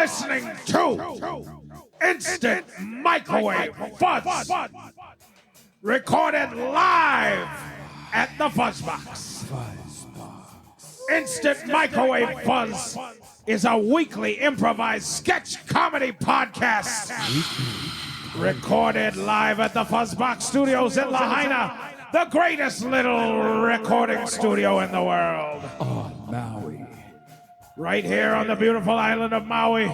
listening to Instant Microwave Fuzz, recorded live at the Fuzzbox. Instant Microwave Fuzz is a weekly improvised sketch comedy podcast recorded live at the Fuzzbox Studios in Lahaina, the greatest little recording studio in the world. On Maui. Right here on the beautiful island of Maui.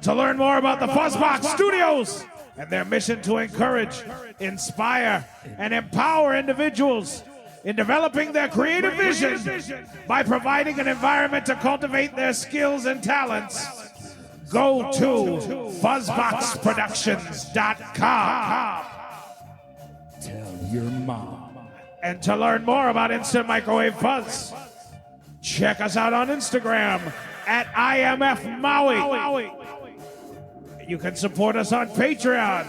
To learn more about the Fuzzbox Studios and their mission to encourage, inspire, and empower individuals in developing their creative vision by providing an environment to cultivate their skills and talents, go to fuzzboxproductions.com. Tell your mom. And to learn more about Instant Microwave Fuzz, check us out on Instagram at IMF Maui. You can support us on Patreon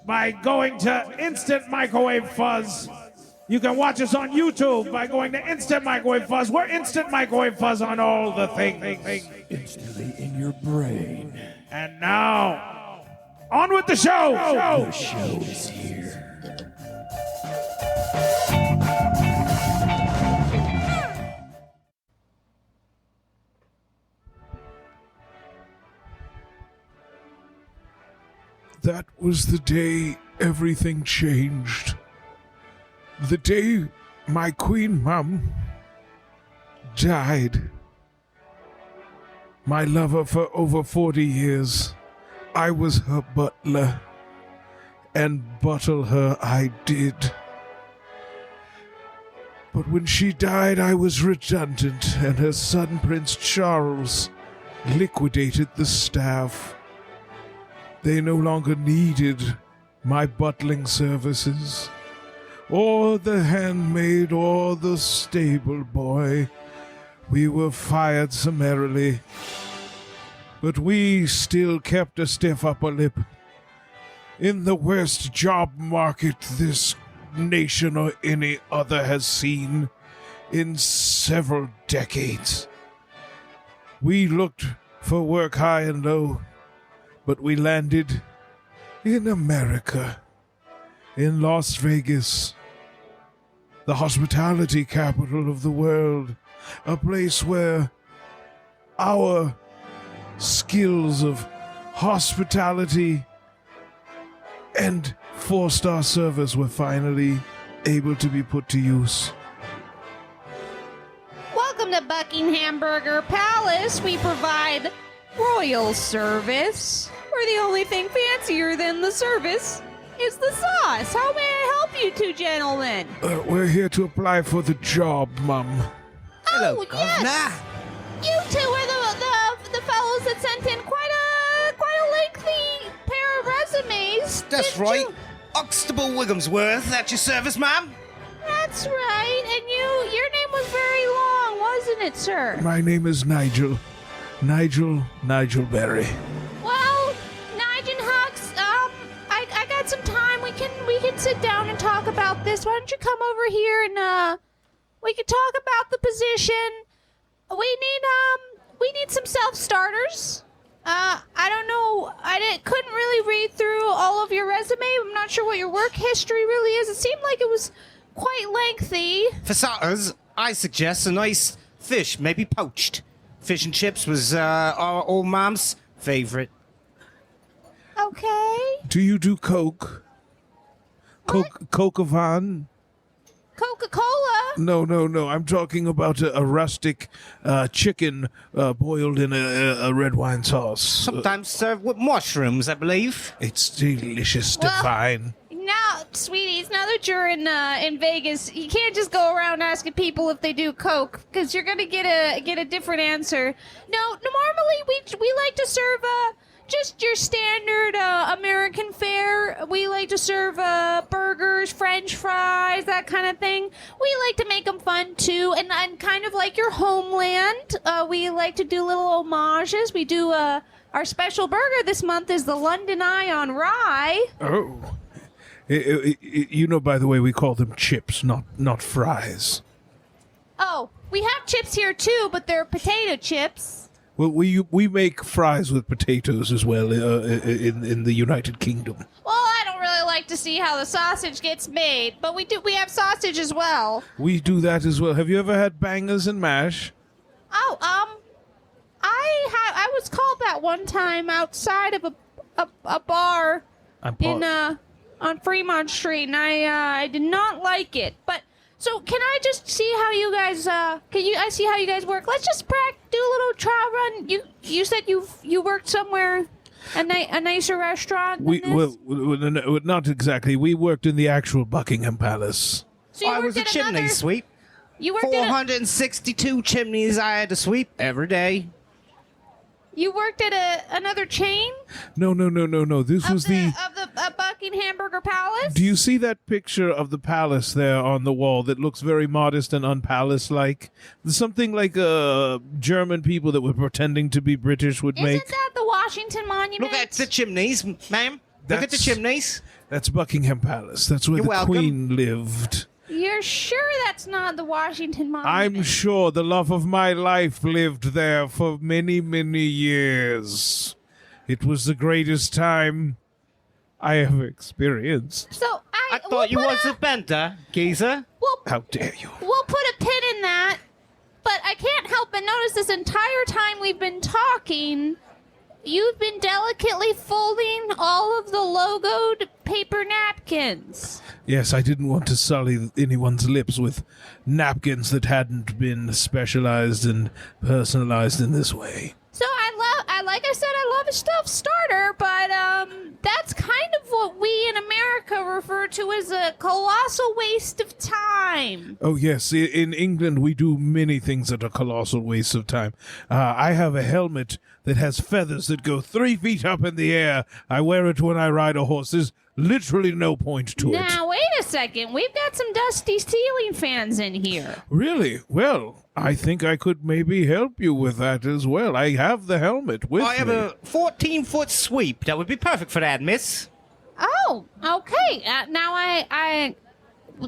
by going to Instant Microwave Fuzz. You can watch us on YouTube by going to Instant Microwave Fuzz. We're Instant Microwave Fuzz on all the things. Instantly in your brain. And now, on with the show. The show is here. That was the day everything changed. The day my queen mum died. My lover for over 40 years. I was her butler, and buttle her I did. But when she died, I was redundant, and her son, Prince Charles, liquidated the staff. They no longer needed my butling services, or the handmaid, or the stable boy. We were fired summarily, but we still kept a stiff upper lip. In the worst job market this nation or any other has seen in several decades, we looked for work high and low, but we landed in America, in Las Vegas, the hospitality capital of the world, a place where our skills of hospitality and four-star service were finally able to be put to use. Welcome to Buckinghamburger Palace. We provide royal service. We're the only thing fancier than the service is the sauce. How may I help you two gentlemen? We're here to apply for the job, Mum. Hello, yes. Governor. You two are the fellows that sent in quite a lengthy pair of resumes. That's didn't right. you? Oxtable Wigglesworth at your service, ma'am. That's right. And your name was very long, wasn't it, sir? My name is Nigel. Nigel Berry. Well, Nigel Hux, I got some time. We can sit down and talk about this. Why don't you come over here and we can talk about the position. We need some self-starters. I don't know. Couldn't really read through all of your resume. I'm not sure what your work history really is. It seemed like it was quite lengthy. For starters, I suggest a nice fish, maybe poached. Fish and chips was our old mom's favorite. Okay. Do you do Coke? Coke-a-van? Coca-Cola? No. I'm talking about a rustic chicken boiled in a red wine sauce. Sometimes served with mushrooms, I believe. It's delicious, Well- divine. Now, sweeties, now that you're in Vegas, you can't just go around asking people if they do Coke, because you're gonna get a different answer. No, normally we like to serve just your standard American fare. We like to serve burgers, French fries, that kind of thing. We like to make them fun too, and kind of like your homeland. We like to do little homages. We do our special burger this month is the London Eye on Rye. Oh. You know, by the way, we call them chips, not fries. Oh, we have chips here too, but they're potato chips. Well, we make fries with potatoes as well in the United Kingdom. Well, I don't really like to see how the sausage gets made, but we have sausage as well. We do that as well. Have you ever had bangers and mash? Oh, I was called that one time outside of a bar on Fremont Street, and I did not like it. But so can I just see how you guys I see how you guys work? Let's just do a little trial run. You said you worked somewhere, a nicer restaurant than this? Well, not exactly. We worked in the actual Buckingham Palace. So you I was a worked at chimney sweep. You worked at 462 chimneys I had to sweep every day. You worked at another chain? No. This was the Buckinghamburger Palace? Do you see that picture of the palace there on the wall that looks very modest and unpalace-like? Something like German people that were pretending to be British would make. Isn't that the Washington Monument? Look at the chimneys, ma'am. Look at the chimneys. That's Buckingham Palace. That's where You're the welcome. Queen lived. You're sure that's not the Washington Monument? I'm sure the love of my life lived there for many, many years. It was the greatest time I have experienced. So I thought you was a bender, geezer. How dare you? We'll put a pin in that, but I can't help but notice this entire time we've been talking, you've been delicately folding all of the logoed paper napkins. Yes, I didn't want to sully anyone's lips with napkins that hadn't been specialized and personalized in this way. So like I said, I love a stuffed starter, but that's kind of what we in America refer to as a colossal waste of time. Oh, yes. In England, we do many things that are colossal waste of time. I have a helmet that has feathers that go 3 feet up in the air. I wear it when I ride a horse. There's literally no point to it. Now, wait a second. We've got some dusty ceiling fans in here. Really? Well, I think I could maybe help you with that as well. I have the helmet with me. I have a 14-foot sweep. That would be perfect for that, miss. Oh, okay. Now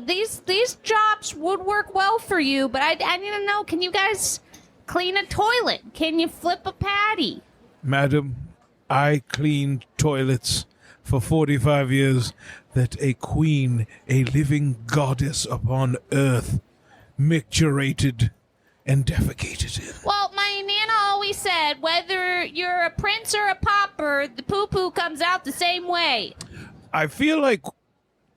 these jobs would work well for you, but I need to know, can you guys clean a toilet? Can you flip a patty? Madam, I cleaned toilets for 45 years that a queen, a living goddess upon earth, micturated and defecated in. Well, my Nana always said, whether you're a prince or a pauper, the poo-poo comes out the same way. I feel like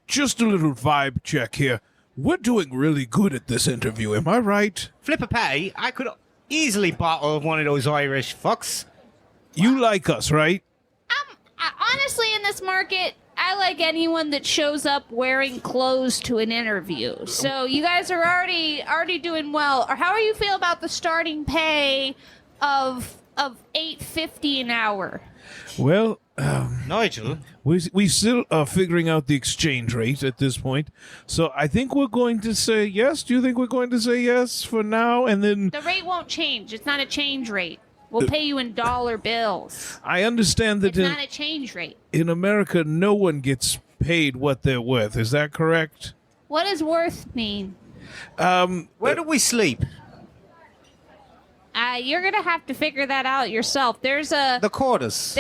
just a little vibe check here. We're doing really good at this interview, am I right? Flip a patty, I could easily bottle one of those Irish fucks. You like us, right? Honestly, in this market, I like anyone that shows up wearing clothes to an interview. So you guys are already doing well. Or how do you feel about the starting pay of $8.50 an hour? Well, Nigel? we still are figuring out the exchange rate at this point. So I think we're going to say yes. Do you think we're going to say yes for now? And then The rate won't change. It's not a change rate. We'll pay you in dollar bills. I understand that It's not a change rate. in America, no one gets paid what they're worth. Is that correct? What does worth mean? Where do we sleep? You're gonna have to figure that out yourself. There's a quarters.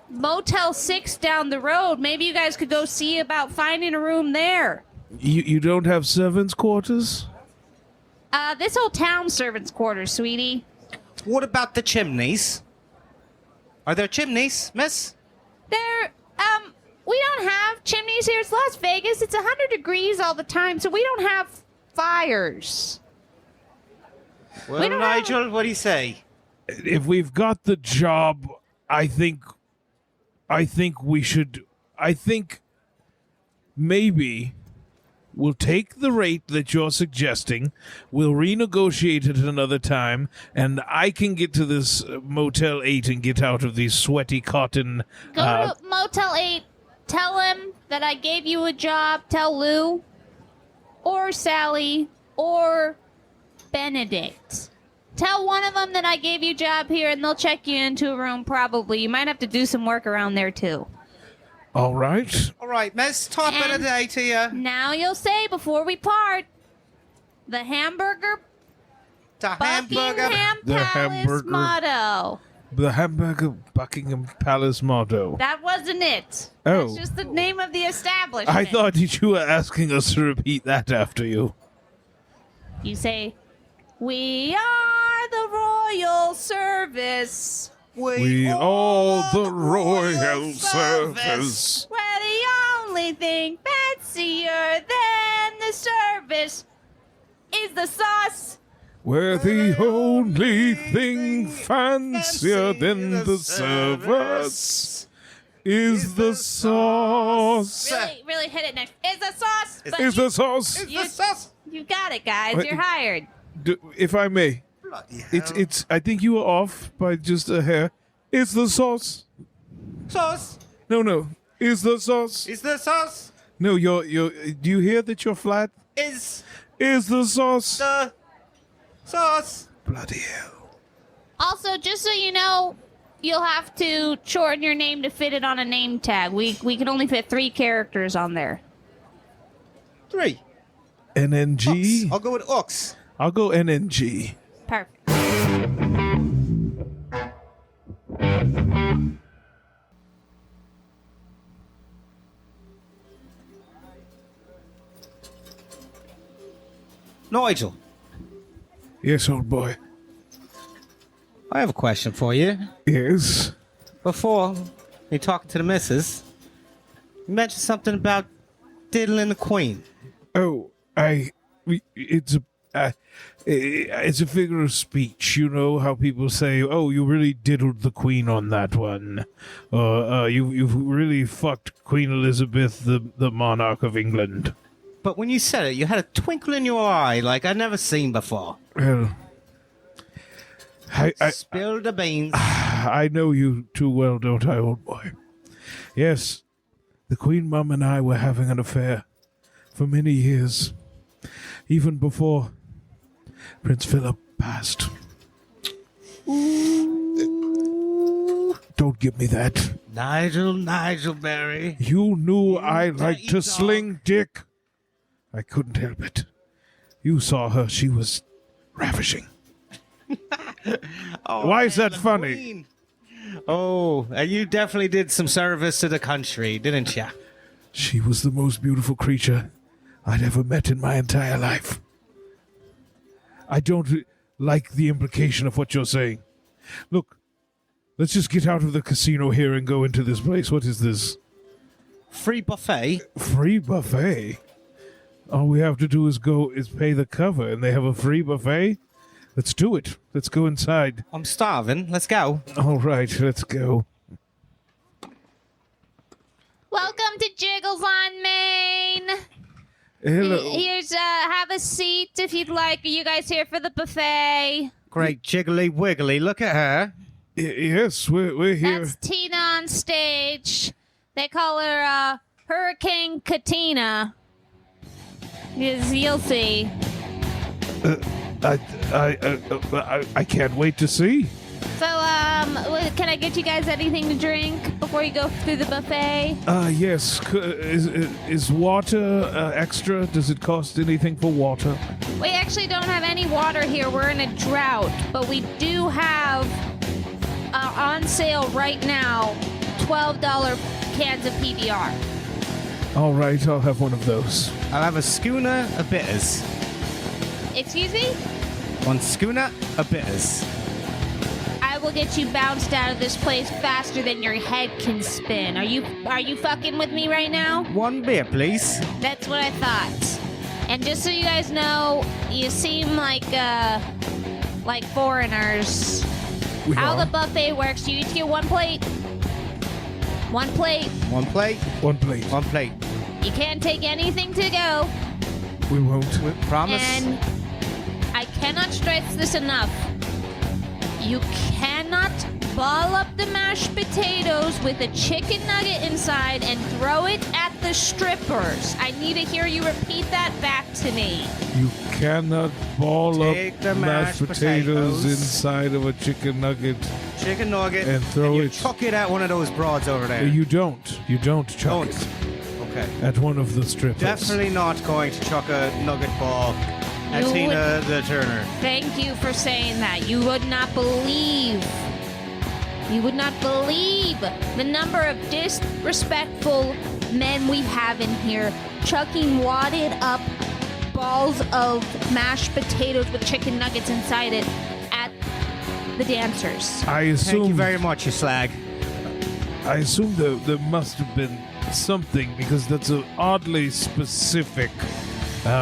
Motel 6 down the road. Maybe you guys could go see about finding a room there. You don't have servants' quarters? This whole town's servants' quarters, sweetie. What about the chimneys? Are there chimneys, miss? We don't have chimneys here. It's Las Vegas. It's 100 degrees all the time, so we don't have fires. Well, Nigel, what do you say? If we've got the job, I think we should. I think maybe we'll take the rate that you're suggesting. We'll renegotiate it another time, and I can get to this Motel 8 and get out of these sweaty cotton. Go to Motel 8. Tell him that I gave you a job. Tell Lou or Sally or Benedict. Tell one of them that I gave you a job here, and they'll check you into a room probably. You might have to do some work around there, too. All right. All right, miss. Top of the day to you. Now you'll say before we part, the hamburger The hamburger. Buckingham The Palace hamburger. motto. The Hamburger Buckingham Palace motto. That wasn't it. Oh. That's just the name of the establishment. I thought you were asking us to repeat that after you. You say, "We are the royal service. We all the royal service. We're the only thing fancier than the service is the sauce." We're the only thing fancier than the service is the sauce. Really hit it next. Is the sauce. But Is the sauce. you got it, guys. Wait. You're hired. If I may, it's. I think you were off by just a hair. Is the sauce? Sauce. No. Is the sauce? Is the sauce? No, you're. Do you hear that you're flat? Is Is the sauce? the sauce? Bloody hell. Also, just so you know, you'll have to shorten your name to fit it on a name tag. We can only fit 3 characters on there. 3. NNG. I'll go with Ox. I'll go NNG. Perfect. Nigel, Yes, old boy. I have a question for you. Yes. Before you talking to the missus, you mentioned something about diddling the queen. Oh, it's a figure of speech. You know how people say, "Oh, you really diddled the queen on that one," or "You've really fucked Queen Elizabeth, the monarch of England." But when you said it, you had a twinkle in your eye like I'd never seen before. Well, I Spill the beans. I know you too well, don't I, old boy? Yes, the Queen Mum and I were having an affair for many years, even before Prince Philip passed. Don't give me that. Nigel Berry. You knew I liked to dog. sling dick. I couldn't help it. You saw her. She was ravishing. Oh, Why is that the funny? queen. Oh, and you definitely did some service to the country, didn't you? She was the most beautiful creature I'd ever met in my entire life. I don't like the implication of what you're saying. Look, let's just get out of the casino here and go into this place. What is this? Free buffet. Free buffet? All we have to do is pay the cover, and they have a free buffet? Let's do it. Let's go inside. I'm starving. Let's go. All right, let's go. Welcome to Jiggles on Main. Hello. Here's have a seat if you'd like. Are you guys here for the buffet? Great jiggly wiggly. Look at her. Yes, we're here. That's Tina on stage. They call her Hurricane Katina. You'll see. I can't wait to see. So, can I get you guys anything to drink before you go through the buffet? Yes. Is water extra? Does it cost anything for water? We actually don't have any water here. We're in a drought, but we do have on sale right now $12 cans of PBR. All right, I'll have one of those. I'll have a schooner of bitters. Excuse me? 1 schooner of bitters. I will get you bounced out of this place faster than your head can spin. Are you fucking with me right now? 1 beer, please. That's what I thought. And just so you guys know, you seem like foreigners. We How are. the buffet works, you each get 1 plate. 1 plate. 1 plate. One plate. 1 plate. You can't take anything to go. We won't. Promise. And I cannot stress this enough. You cannot ball up the mashed potatoes with a chicken nugget inside and throw it at the strippers. I need to hear you repeat that back to me. You cannot ball Take up the mashed potatoes potatoes. inside of a chicken nugget. Chicken nugget. And throw you it- chuck it at one of those broads over there. You don't. You don't chuck Don't. it Okay. at one of the strippers. Definitely not going to chuck a nugget ball And You Tina the Turner. Thank you for saying that. You would not believe the number of disrespectful men we have in here chucking wadded up balls of mashed potatoes with chicken nuggets inside it at the dancers. I assume. Thank you very much, you slag. I assume there must have been something because that's an oddly specific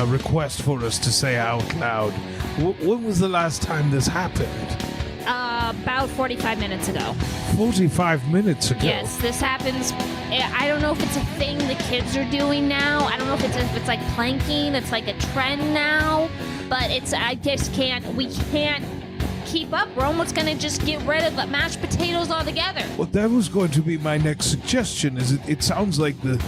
request for us to say out loud. When was the last time this happened? About 45 minutes ago. 45 minutes ago. Yes, this happens. I don't know if it's a thing the kids are doing now. I don't know if it's like planking. It's like a trend now. But I just can't. We can't keep up. We're almost gonna just get rid of the mashed potatoes altogether. Well, that was going to be my next suggestion. It sounds like the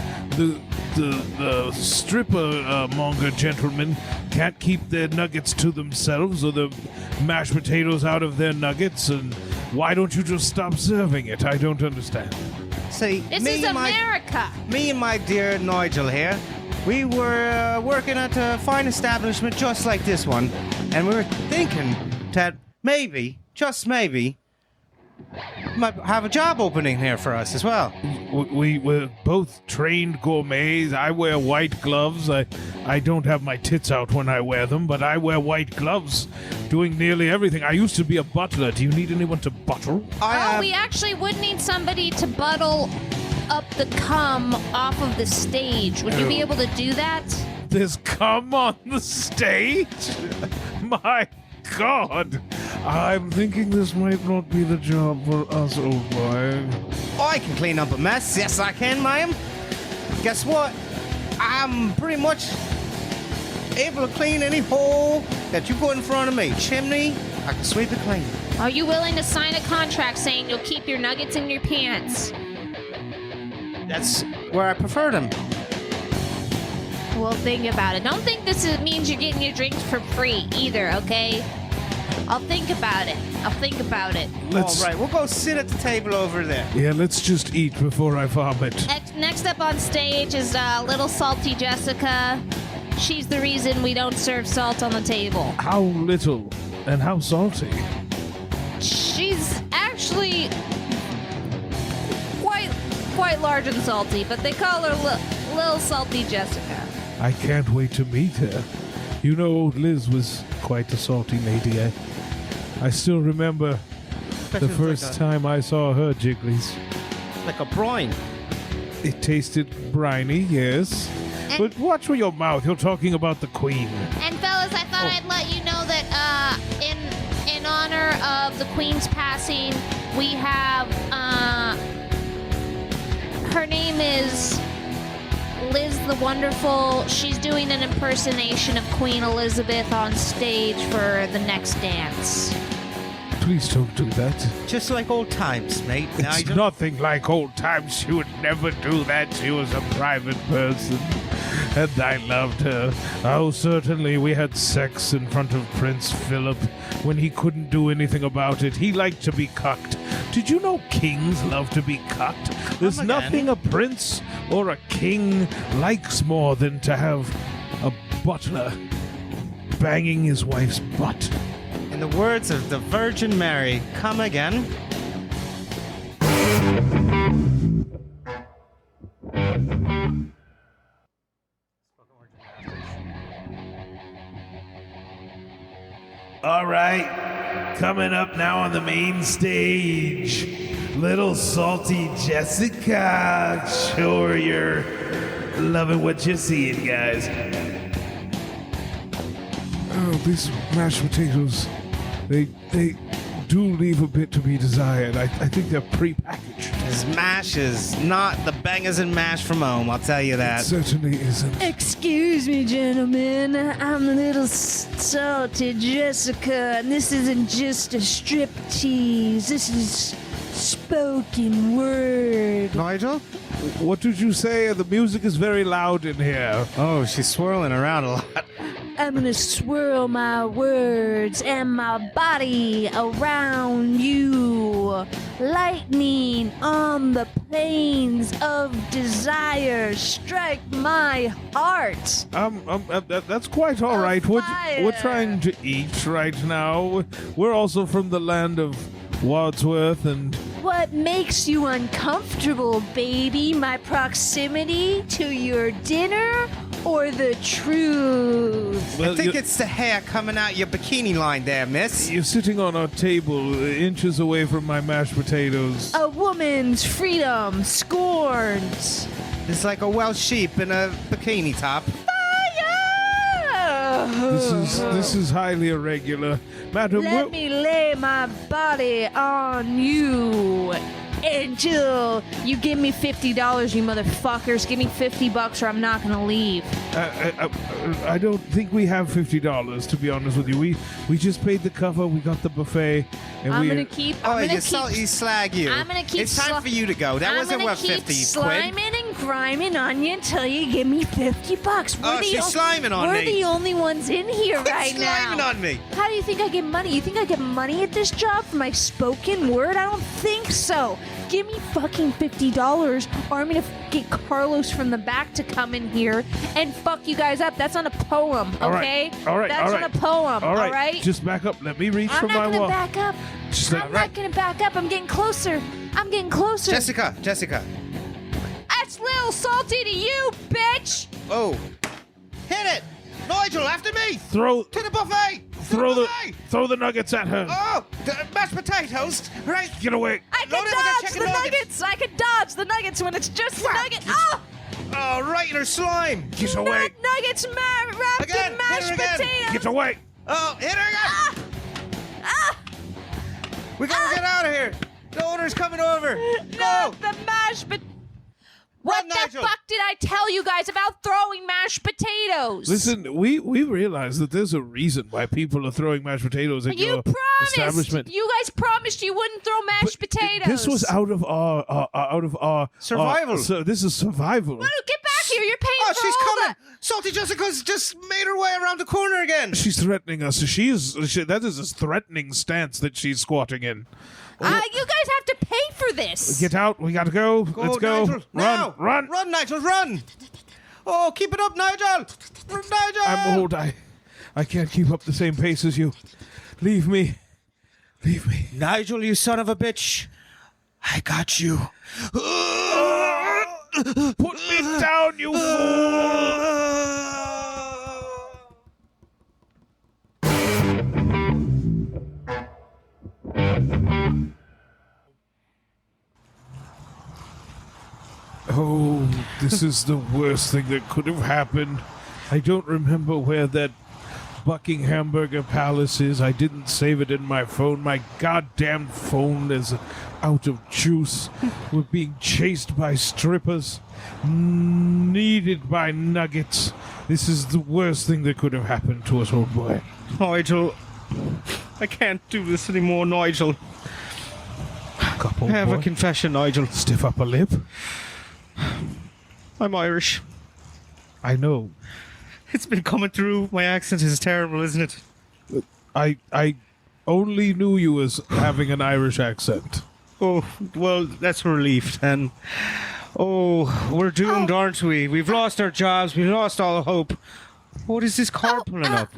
stripper monger gentlemen can't keep their nuggets to themselves or the mashed potatoes out of their nuggets, and why don't you just stop serving it? I don't understand. See, This is America. Me and my dear Nigel here, we were working at a fine establishment just like this one, and we were thinking that maybe, just maybe, might have a job opening here for us as well. We were both trained gourmets. I wear white gloves. I don't have my tits out when I wear them, but I wear white gloves doing nearly everything. I used to be a butler. Do you need anyone to buttle? We actually would need somebody to buttle up the cum off of the stage. Would you be able to do that? There's cum on the stage? My God. I'm thinking this might not be the job for us, old boy. I can clean up a mess. Yes, I can, ma'am. Guess what? I'm pretty much able to clean any hole that you put in front of me. Chimney, I can sweep it clean. Are you willing to sign a contract saying you'll keep your nuggets in your pants? That's where I prefer them. Well, think about it. Don't think means you're getting your drinks for free either, okay? I'll think about it. Let's, All right, we'll go sit at the table over there. Yeah, let's just eat before I vomit. Next up on stage is little salty Jessica. She's the reason we don't serve salt on the table. How little and how salty? She's actually quite large and salty, but they call her Little Salty Jessica. I can't wait to meet her. You know, old Liz was quite a salty lady. I still remember the first time I saw her jigglies. Like a brine. It tasted briny, yes. But watch with your mouth. You're talking about the queen. And fellas, I thought I'd let you know that in honor of the Queen's passing, we have her name is Liz the Wonderful. She's doing an impersonation of Queen Elizabeth on stage for the next dance. Please don't do that. Just like old times, mate. It's nothing like old times. She would never do that. She was a private person. And I loved her. Oh, certainly we had sex in front of Prince Philip when he couldn't do anything about it. He liked to be cucked. Did you know kings love to be cucked? There's nothing a prince or a king likes more than to have a butler banging his wife's butt. In the words of the Virgin Mary, come again. All right, coming up now on the main stage, little salty Jessica. Sure, you're loving what you're seeing, guys. Oh, these mashed potatoes, they do leave a bit to be desired. I think they're pre-packaged. This mash is not the bangers and mash from home, I'll tell you It that. certainly isn't. Excuse me, gentlemen. I'm a little salty Jessica, and this isn't just a strip tease. This is spoken word. Nigel? What did you say? The music is very loud in here. Oh, she's swirling around a lot. I'm gonna swirl my words and my body around you. Lightning on the planes of desire strike my heart. That's quite all right. We're trying to eat right now. We're also from the land of Wadsworth and... What makes you uncomfortable, baby? My proximity to your dinner or the truth? Well, I think it's the hair coming out your bikini line there, miss. you're sitting on our table inches away from my mashed potatoes. A woman's freedom scorned. It's like a Welsh sheep in a bikini top. This is highly irregular. Madam, Let me lay my body on you until you give me $50, you motherfuckers. Give me $50 or I'm not gonna leave. I don't think we have $50, to be honest with you. We just paid the cover, we got the buffet, and I'm gonna keep. Oh, I'm you gonna salty keep. slag you. I'm gonna keep It's time for you to go. That I'm wasn't gonna worth keep 50 quid. sliming and griming on you until you give me $50. Oh, she's sliming on We're me. the only ones in here Quit right sliming now. on me. How do you think I get money? You think I get money at this job for my spoken word? I don't think so. Give me fucking $50 or I'm gonna get Carlos from the back to come in here and fuck you guys up. That's not a poem, All right, okay? all right, That's all not right. a poem, all all right? Just back up. Let me reach I'm for not my gonna wall. back up. Just I'm not gonna back up. I'm getting closer. I'm getting closer. Jessica. That's little salty to you, bitch. Oh. Hit it. Nigel, after me. Throw To the buffet. throw the nuggets at her. Oh, the mashed potatoes. Right. Get away. I Load can it with that dodge chicken the nuggets. nuggets. I can dodge the nuggets when it's just the Fuck. nugget. Oh, Oh, right in her slime. Get away. nuggets wrapped Again, in hit mashed her again. potatoes. Get away. Oh, hit her again. We gotta get out of here. The owner's coming over. No, Go. the mashed potatoes. What Run, the Nigel. fuck did I tell you guys about throwing mashed potatoes? Listen, we realize that there's a reason why people are throwing mashed potatoes at You your promised. establishment. You guys promised you wouldn't throw mashed potatoes. This was out of our Survival. So this is survival. Well, get back here. You're paying Oh, for she's all coming. that. Salty Jessica's just made her way around the corner again. She's threatening us. That is a threatening stance that she's squatting in. You guys have to pay for this. Get out. We gotta go. Let's go. Nigel. Run. Now. Run. Run, Nigel, run. Oh, keep it up, Nigel. Nigel. I'm old. I can't keep up the same pace as you. Leave me. Leave me. Nigel, you son of a bitch. I got you. Put me down, you fool. Oh, this is the worst thing that could have happened. I don't remember where that Buckinghamburger Palace is. I didn't save it in my phone. My goddamn phone is out of juice. We're being chased by strippers, needed by nuggets. This is the worst thing that could have happened to us, old boy. Nigel, I can't do this anymore, Nigel. Couple I have boy. a confession, Nigel. Stiff upper lip. I'm Irish. I know. It's been coming through. My accent is terrible, isn't it? I only knew you as having an Irish accent. Oh, well, that's a relief then. Oh, we're doomed, aren't we? We've lost our jobs. We've lost all hope. What is this car pulling up?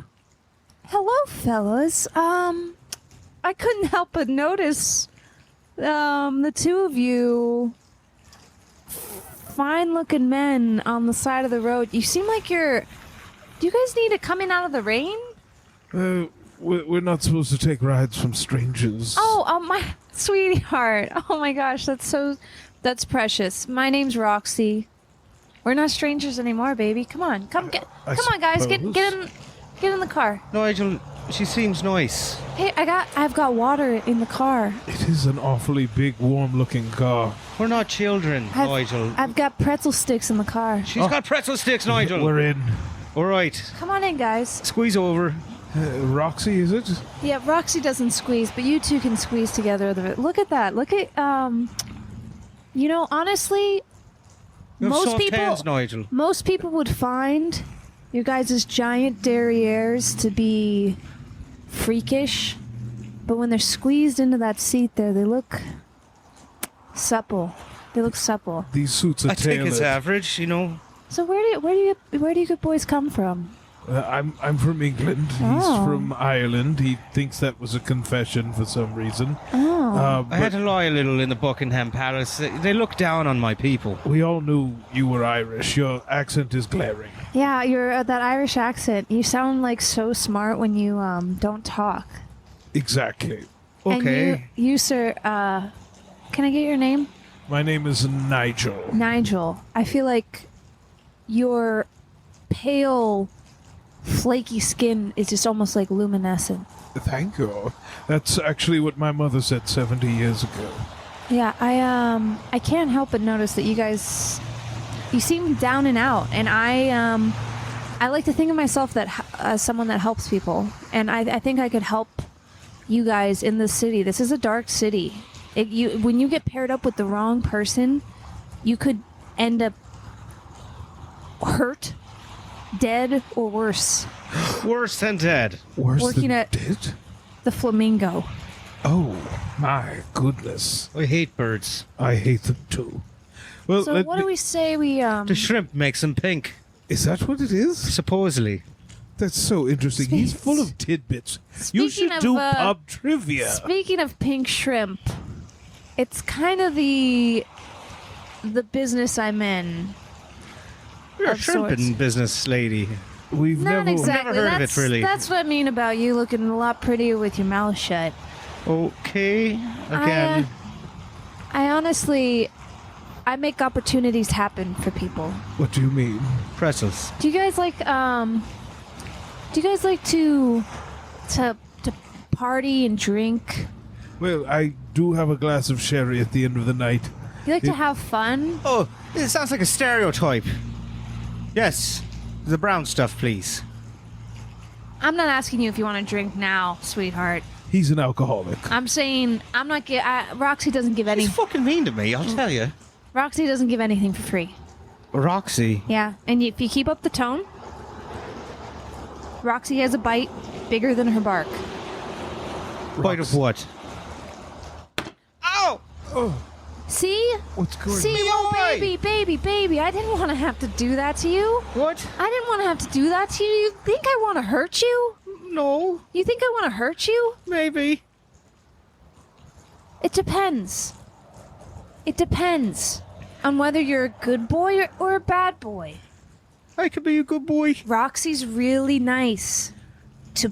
Hello, fellas. I couldn't help but notice, the two of you fine-looking men on the side of the road. You seem like you're... Do you guys need to come in out of the rain? We're not supposed to take rides from strangers. Oh, my sweetheart. Oh my gosh, that's precious. My name's Roxy. We're not strangers anymore, baby. Come on, come on, guys, get in the car. Nigel, she seems nice. Hey, I've got water in the car. It is an awfully big, warm-looking car. We're not children, Nigel. I've got pretzel sticks in the car. She's got pretzel sticks, Nigel. We're in. All right. Come on in, guys. Squeeze over. Roxy, is it? Yeah, Roxy doesn't squeeze, but you two can squeeze together. Look at that. Look at honestly, You have most soft people hands, Nigel. most people would find you guys' giant derrieres to be freakish, but when they're squeezed into that seat there, they look supple. They look supple. These suits are I think it's tailored. average, you know. So where do you good boys come from? I'm from England. He's Oh. from Ireland. He thinks that was a confession for some reason. Oh. I had to lie a little in the Buckingham Palace. They look down on my people. We all knew you were Irish. Your accent is glaring. Yeah, you're that Irish accent. You sound like so smart when you don't talk. Exactly. Okay. And you sir, can I get your name? My name is Nigel. Nigel. I feel like your pale, flaky skin is just almost like luminescent. Thank you. That's actually what my mother said 70 years ago. Yeah, I can't help but notice that you seem down and out, and I like to think of myself that as someone that helps people, and I think I could help you guys in this city. This is a dark city. When you get paired up with the wrong person, you could end up hurt, dead, or worse. Worse than dead. Worse Working than at- dead? The flamingo. Oh, my goodness. I hate birds. I hate them too. Well, So what do we say we The shrimp makes them pink, Is that what it is? supposedly. That's so interesting. He's full of tidbits. You should Speaking do of, pub trivia. Speaking of pink shrimp, it's kind of the business I'm in. You're a Of sorts. shrimping business lady. We've Not never. exactly. Never heard of it, That's- really. That's what I mean about you looking a lot prettier with your mouth shut. Okay. Again. I honestly, I make opportunities happen for people. What do you mean? Pretzels. Do you guys like to party and drink? Well, I do have a glass of sherry at the end of the night. You like to have fun? Oh, it sounds like a stereotype. Yes. The brown stuff, please. I'm not asking you if you want to drink now, sweetheart. He's an alcoholic. I'm saying I'm not. Roxy doesn't give any. He's fucking mean to me, I'll tell you. Roxy doesn't give anything for free. Roxy. Yeah, and if you keep up the tone, Roxy has a bite bigger than her bark. Bite of what? Ow! See? What's going See, on? oh Why? baby, I didn't want to have to do that to you. What? I didn't want to have to do that to you. You think I want to hurt you? No, You think I want to hurt you? maybe. It depends. It depends on whether you're a good boy or a bad boy. I could be a good boy. Roxy's really nice to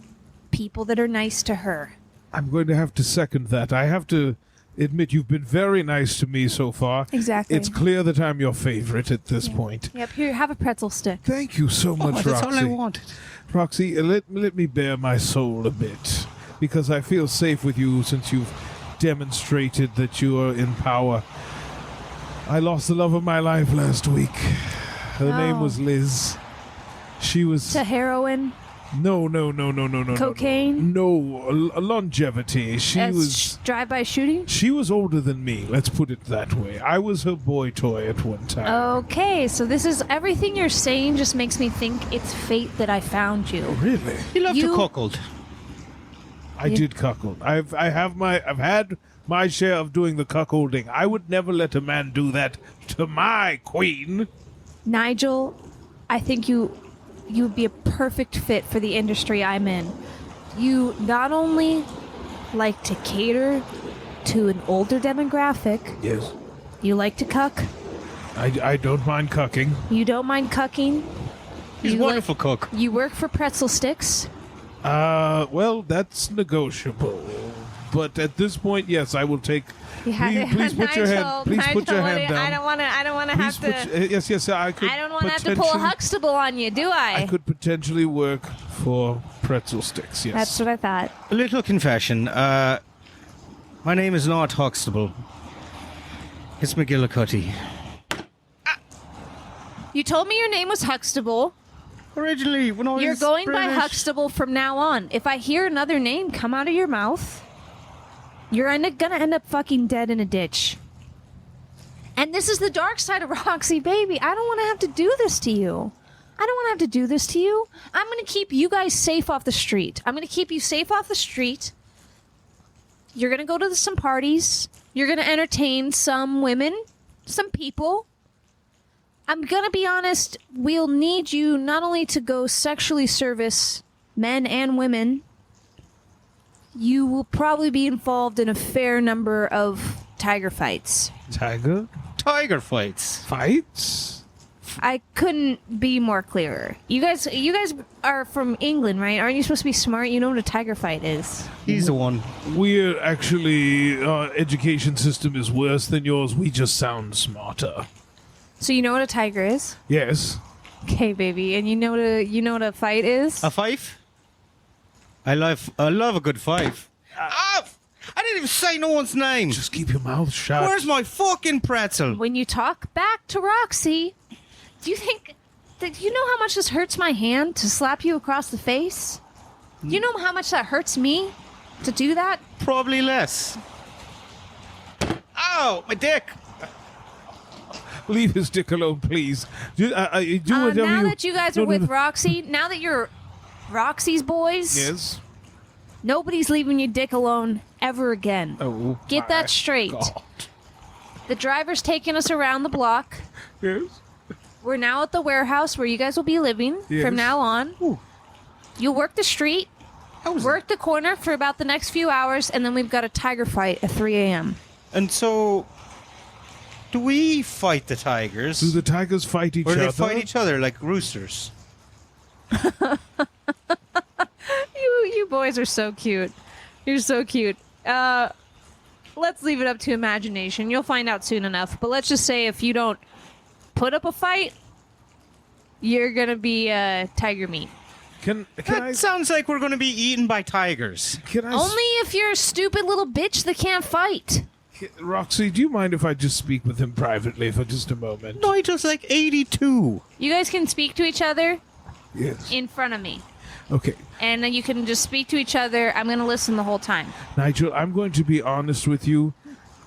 people that are nice to her. I'm going to have to second that. I have to admit you've been very nice to me so far. Exactly. It's clear that I'm your favorite at this point. Yep, here, have a pretzel stick. Thank you so much, That's Roxy. all I wanted. Roxy, let me bare my soul a bit, because I feel safe with you since you've demonstrated that you are in power. I lost the love of my life last week. Her name Oh. was Liz. She was To heroin. no. Cocaine? No, longevity. She was drive-by shooting. she was older than me. Let's put it that way. I was her boy toy at one time. Okay, so this is everything you're saying. Just makes me think it's fate that I found you. Really? He loved You- to cuckold. I did cuckold. I've had my share of doing the cuckolding. I would never let a man do that to my queen. Nigel, I think you would be a perfect fit for the industry I'm in. You not only like to cater to an older demographic, Yes. you like to cuck, I don't mind cucking. you don't mind cucking. He's a you wonderful cook. You work for pretzel sticks. Well, that's negotiable. But at this point, yes, I will take. Please put your hand. Please put your hand down. I don't want to Please put. Yes. I could. I don't want to have to pull a potentially- Huxtable on you, do I? I could potentially work for pretzel sticks. Yes. That's what I thought. A little confession. My name is not Huxtable. It's McGillicuddy. You told me your name was Huxtable. Originally, when I was You're going by British- Huxtable from now on. If I hear another name come out of your mouth, you're gonna end up fucking dead in a ditch. And this is the dark side of Roxy, baby. I don't want to have to do this to you. I don't want to have to do this to you. I'm going to keep you guys safe off the street. I'm going to keep you safe off the street. You're going to go to some parties. You're going to entertain some women, some people. I'm gonna be honest, we'll need you not only to go sexually service men and women, you will probably be involved in a fair number of tiger fights. Tiger Tiger fights. fights? I couldn't be more clearer. You guys are from England, right? Aren't you supposed to be smart? You know what a tiger fight is. He's the one. We're actually, our education system is worse than yours. We just sound smarter. So you know what a tiger is? Yes. Okay, baby. And you know what a fight is? A fife? I love a good fife. I didn't even say no one's name. Just keep your mouth shut. Where's my fucking pretzel? When you talk back to Roxy, do you know how much this hurts my hand to slap you across the face? Do you know how much that hurts me to do that? Probably less. Ow, my dick. Leave his dick alone, please. Do whatever now you... that you guys are with Roxy, now that you're Roxy's boys, Yes. nobody's leaving your dick alone ever again. Oh, Get that my straight. God. The driver's taking us around the block. Yes. We're now at the warehouse where you guys will be living Yes. from now on. Ooh. You'll work the street, work the corner for about the next few hours, and then we've got a tiger fight at 3 a.m. And so, do we fight the tigers? Do the tigers fight each or do other? they fight each other like roosters? You boys are so cute. You're so cute. Let's leave it up to imagination. You'll find out soon enough. But let's just say if you don't put up a fight, you're gonna be tiger meat. Can That I... sounds like we're going to be eaten by tigers. Can I... Only if you're a stupid little bitch that can't fight. Roxy, do you mind if I just speak with him privately for just a moment? Nigel's like 82. You guys can speak to each other Yes. in front of me. Okay. And then you can just speak to each other. I'm gonna listen the whole time. Nigel, I'm going to be honest with you.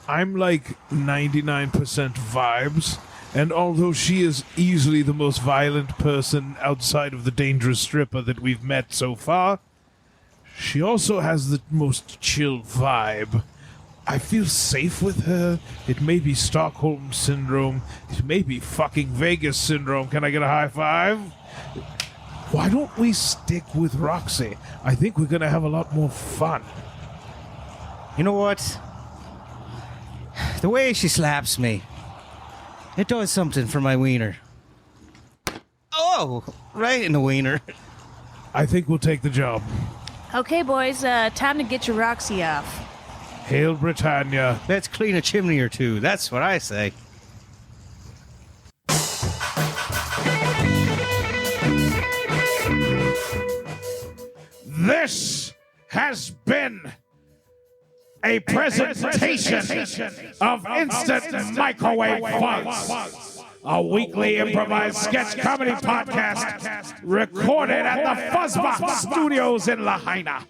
I'm like 99% vibes, and although she is easily the most violent person outside of the dangerous stripper that we've met so far, she also has the most chill vibe. I feel safe with her. It may be Stockholm Syndrome. It may be fucking Vegas Syndrome. Can I get a high five? Why don't we stick with Roxy? I think we're going to have a lot more fun. You know what? The way she slaps me, it does something for my wiener. Oh, right in the wiener. I think we'll take the job. Okay, boys. Time to get your Roxy off. Hail Britannia. Let's clean a chimney or two. That's what I say. This has been a presentation of Instant Microwave Fuzz, a weekly improvised sketch comedy podcast recorded at the Fuzzbox Studios in Lahaina.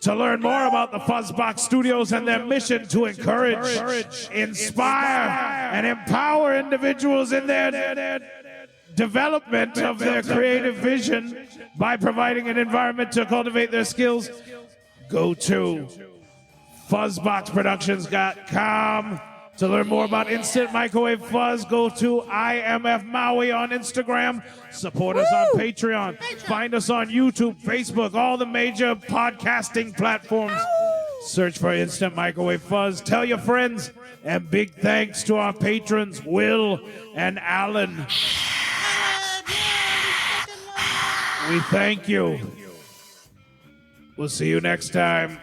To learn more about the Fuzzbox Studios and their mission to encourage, inspire, and empower individuals in their development of their creative vision by providing an environment to cultivate their skills, go to fuzzboxproductions.com. To learn more about Instant Microwave Fuzz, go to IMF Maui on Instagram. Support us on Patreon. Find us on YouTube, Facebook, all the major podcasting platforms. Search for Instant Microwave Fuzz. Tell your friends. And big thanks to our patrons, Will and Alan. We thank you. We'll see you next time.